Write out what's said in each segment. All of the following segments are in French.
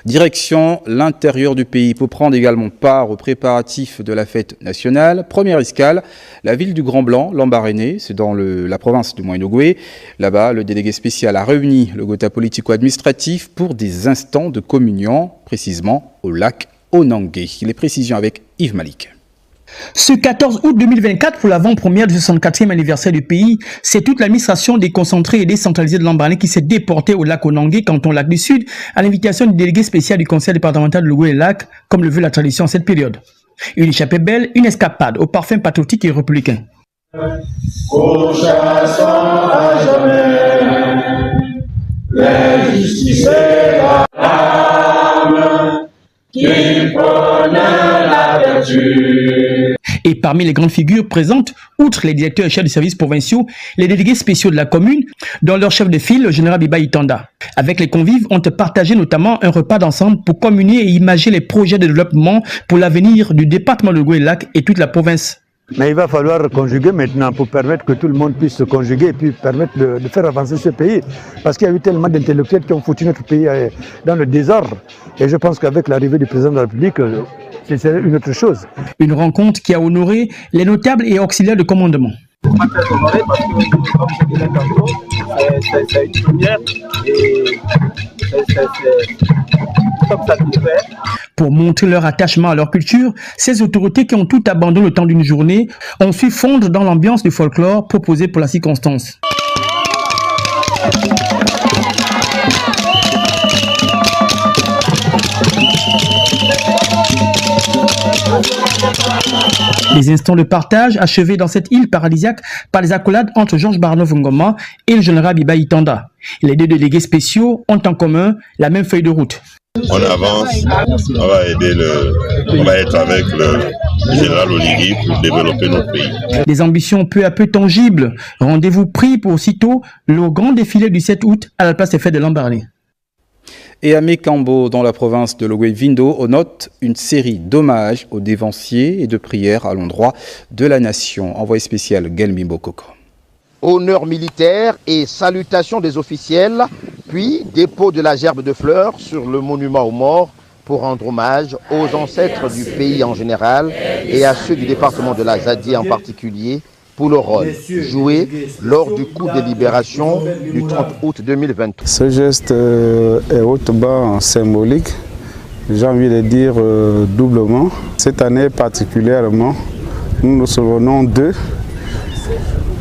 Direction l'intérieur du pays pour prendre également part aux préparatifs de la fête nationale. Première escale, la ville du Grand Blanc, Lambaréné, c'est dans la province du Moyen-Ogooué. Là-bas, le délégué spécial a réuni le Gotha politico-administratif pour des instants de communion, précisément au lac Onangué. Les précisions avec Yves Malik. Ce 14 août 2024, pour l'avant-première du 64e anniversaire du pays, c'est toute l'administration déconcentrée et décentralisée de Lambaréné qui s'est déportée au lac Onangué, canton Lac du Sud, à l'invitation du délégué spécial du conseil départemental de l'Ogooué-Lac, comme le veut la tradition en cette période. Une échappée belle, une escapade au parfum patriotique et républicain. Pourchassons à jamais les justiciers d'âme qui prônent la vertu. Et parmi les grandes figures présentes, outre les directeurs et chefs de services provinciaux, les délégués spéciaux de la commune, dont leur chef de file, le général Biba Itanda. Avec les convives, ont partagé notamment un repas d'ensemble pour communier et imaginer les projets de développement pour l'avenir du département de l'Ogooué-Lac et toute la province. Mais il va falloir conjuguer maintenant pour permettre que tout le monde puisse se conjuguer et puis permettre de faire avancer ce pays. Parce qu'il y a eu tellement d'intellectuels qui ont foutu notre pays dans le désordre. Et je pense qu'avec l'arrivée du président de la République, c'est une autre chose. Une rencontre qui a honoré les notables et auxiliaires de commandement. Très honoré parce que, comme je disais tantôt, c'est une première et c'est comme ça qu'il fait. Pour montrer leur attachement à leur culture, ces autorités qui ont tout abandonné le temps d'une journée ont su fondre dans l'ambiance du folklore proposé pour la circonstance. Les instants de partage achevés dans cette île paradisiaque par les accolades entre Georges Barnov-Ngoma et le général Biba Itanda. Les deux délégués spéciaux ont en commun la même feuille de route. On avance, on va être avec le général Oligui pour développer notre pays. Des ambitions peu à peu tangibles. Rendez-vous pris pour aussitôt le grand défilé du 7 août à la place des fêtes de Lambaréné. Et à Mekambo, dans la province de l'Ogooué-Vindo, on note une série d'hommages aux dévanciers et de prières à l'endroit de la nation. Envoyé spécial Gelmi Bokoko. Honneur militaire et salutations des officiels, puis dépôt de la gerbe de fleurs sur le monument aux morts pour rendre hommage aux ancêtres du pays en général et à ceux du département de la Zadie en particulier pour le rôle joué lors du coup de libération du 30 août 2023. Ce geste est hautement symbolique, j'ai envie de dire doublement. Cette année particulièrement, nous nous souvenons d'eux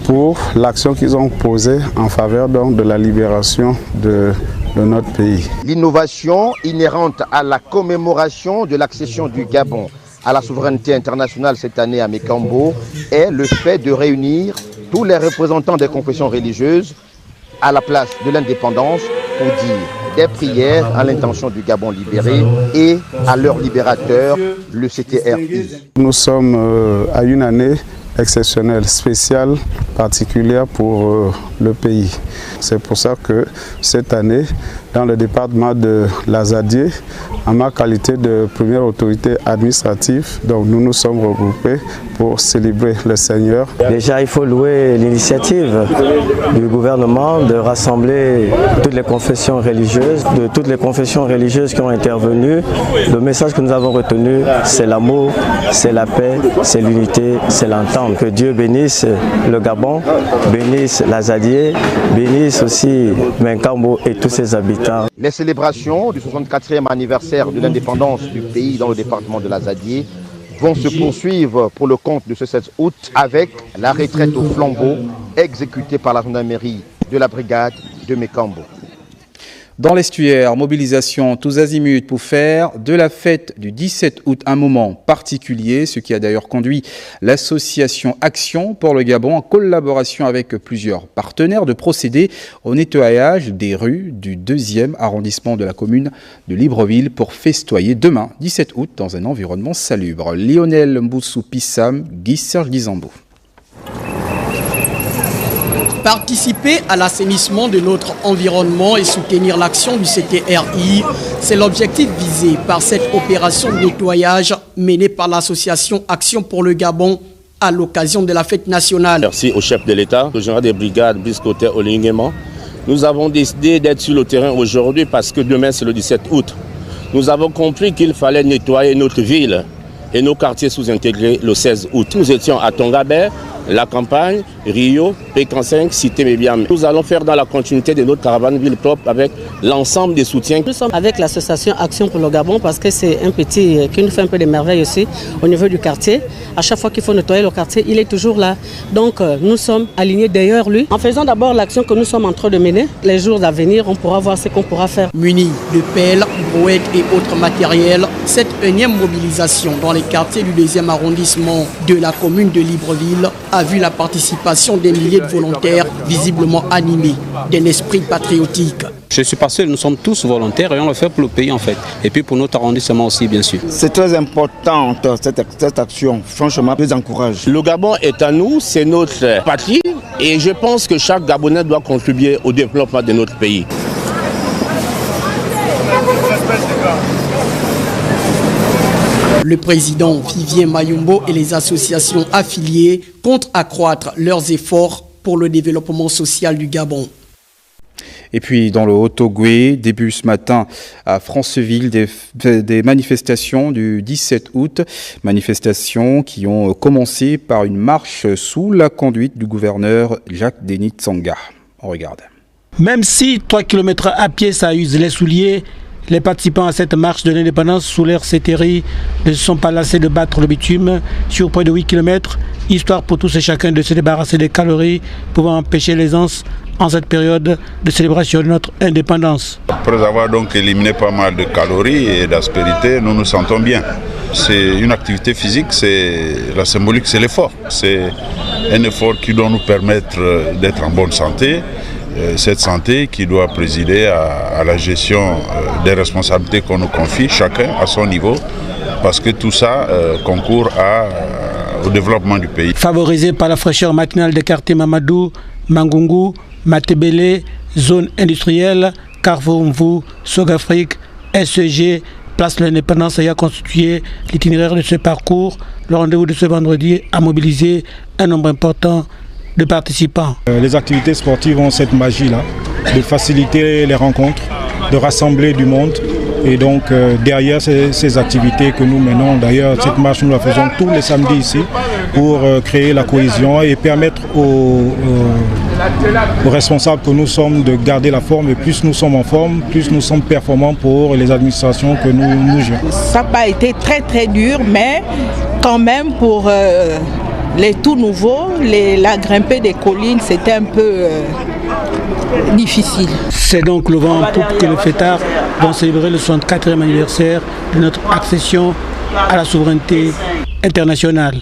pour l'action qu'ils ont posée en faveur donc de la libération de notre pays. L'innovation inhérente à la commémoration de l'accession du Gabon à la souveraineté internationale cette année à Mekambo est le fait de réunir tous les représentants des confessions religieuses à la place de l'indépendance pour dire des prières à l'intention du Gabon libéré et à leur libérateur, le CTRI. Nous sommes à une année exceptionnelle, spéciale, particulière pour le pays. C'est pour ça que cette année, dans le département de la Zadie, en ma qualité de première autorité administrative, donc nous nous sommes regroupés pour célébrer le Seigneur. Déjà, il faut louer l'initiative du gouvernement de rassembler toutes les confessions religieuses, de toutes les confessions religieuses qui ont intervenu. Le message que nous avons retenu, c'est l'amour, c'est la paix, c'est l'unité, c'est l'entente. Que Dieu bénisse le Gabon, bénisse la Zadie, bénisse aussi Mekambo et tous ses habitants. Les célébrations du 64e anniversaire de l'indépendance du pays dans le département de la Zadie vont se poursuivre pour le compte de ce 7 août avec la retraite au flambeau exécutée par la gendarmerie de la brigade de Mekambo. Dans l'estuaire, mobilisation tous azimuts pour faire de la fête du 17 août un moment particulier, ce qui a d'ailleurs conduit l'association Action pour le Gabon en collaboration avec plusieurs partenaires de procéder au nettoyage des rues du 2e arrondissement de la commune de Libreville pour festoyer demain 17 août dans un environnement salubre. Lionel Mboussou Pissam, Guy Serge Guizambo. Participer à l'assainissement de notre environnement et soutenir l'action du CTRI, c'est l'objectif visé par cette opération de nettoyage menée par l'association Action pour le Gabon à l'occasion de la fête nationale. Merci au chef de l'État, au général des brigades Brice Côté Olinguema. Nous avons décidé d'être sur le terrain aujourd'hui parce que demain c'est le 17 août. nous avons compris qu'il fallait nettoyer notre ville et nos quartiers sous-intégrés le 16 août. Nous étions à Tongabé, La Campagne, Rio, Pékin 5, Cité Mébiam. Nous allons faire dans la continuité de notre caravane ville propre avec l'ensemble des soutiens. Nous sommes avec l'association Action pour le Gabon parce que c'est un petit qui nous fait un peu de merveille aussi au niveau du quartier. À chaque fois qu'il faut nettoyer le quartier, il est toujours là. Donc nous sommes alignés derrière lui. En faisant d'abord l'action que nous sommes en train de mener, les jours à venir, on pourra voir ce qu'on pourra faire. Munis de pelles, brouettes et autres matériels, cette énième mobilisation dans les quartiers du 2e arrondissement de la commune de Libreville a vu la participation des milliers de volontaires visiblement animés d'un esprit patriotique. Je suis pas seul, nous sommes tous volontaires et on le fait pour le pays en fait. Et puis pour notre arrondissement aussi bien sûr. C'est très important cette action, franchement, je les encourage. Le Gabon est à nous, c'est notre patrie et je pense que chaque Gabonais doit contribuer au développement de notre pays. Le président Vivien Mayumbo et les associations affiliées comptent accroître leurs efforts pour le développement social du Gabon. Et puis dans le Haut-Ogooué, début ce matin à Franceville, des manifestations du 17 août, manifestations qui ont commencé par une marche sous la conduite du gouverneur Jacques-Denis Tsanga. On regarde. Même si 3 km à pied ça use les souliers, les participants à cette marche de l'indépendance sous l'air cétérie ne se sont pas lassés de battre le bitume sur près de 8 km, histoire pour tous et chacun de se débarrasser des calories pouvant empêcher l'aisance en cette période de célébration de notre indépendance. Après avoir donc éliminé pas mal de calories et d'aspérité, nous nous sentons bien. C'est une activité physique, c'est la symbolique, c'est l'effort. C'est un effort qui doit nous permettre d'être en bonne santé. Cette santé qui doit présider à la gestion des responsabilités qu'on nous confie, chacun à son niveau, parce que tout ça concourt au développement du pays. Favorisé par la fraîcheur matinale des quartiers Mamadou, Mangungu, Matebele, zone industrielle, Carrefour Mvou, Sogafrique, SEG, Place de l'Indépendance ayant constitué l'itinéraire de ce parcours. Le rendez-vous de ce vendredi a mobilisé un nombre important de participants. Les activités sportives ont cette magie-là, de faciliter les rencontres, de rassembler du monde. Et donc derrière ces activités que nous menons, d'ailleurs cette marche nous la faisons tous les samedis ici pour créer la cohésion et permettre aux responsables que nous sommes de garder la forme. Et plus nous sommes en forme, plus nous sommes performants pour les administrations que nous gérons. Ça n'a pas été très dur, mais quand même pour les tout nouveaux, la grimpée des collines, c'était un peu difficile. C'est donc le vent en poupe que les fêtards vont célébrer le 64e anniversaire de notre accession à la souveraineté internationale.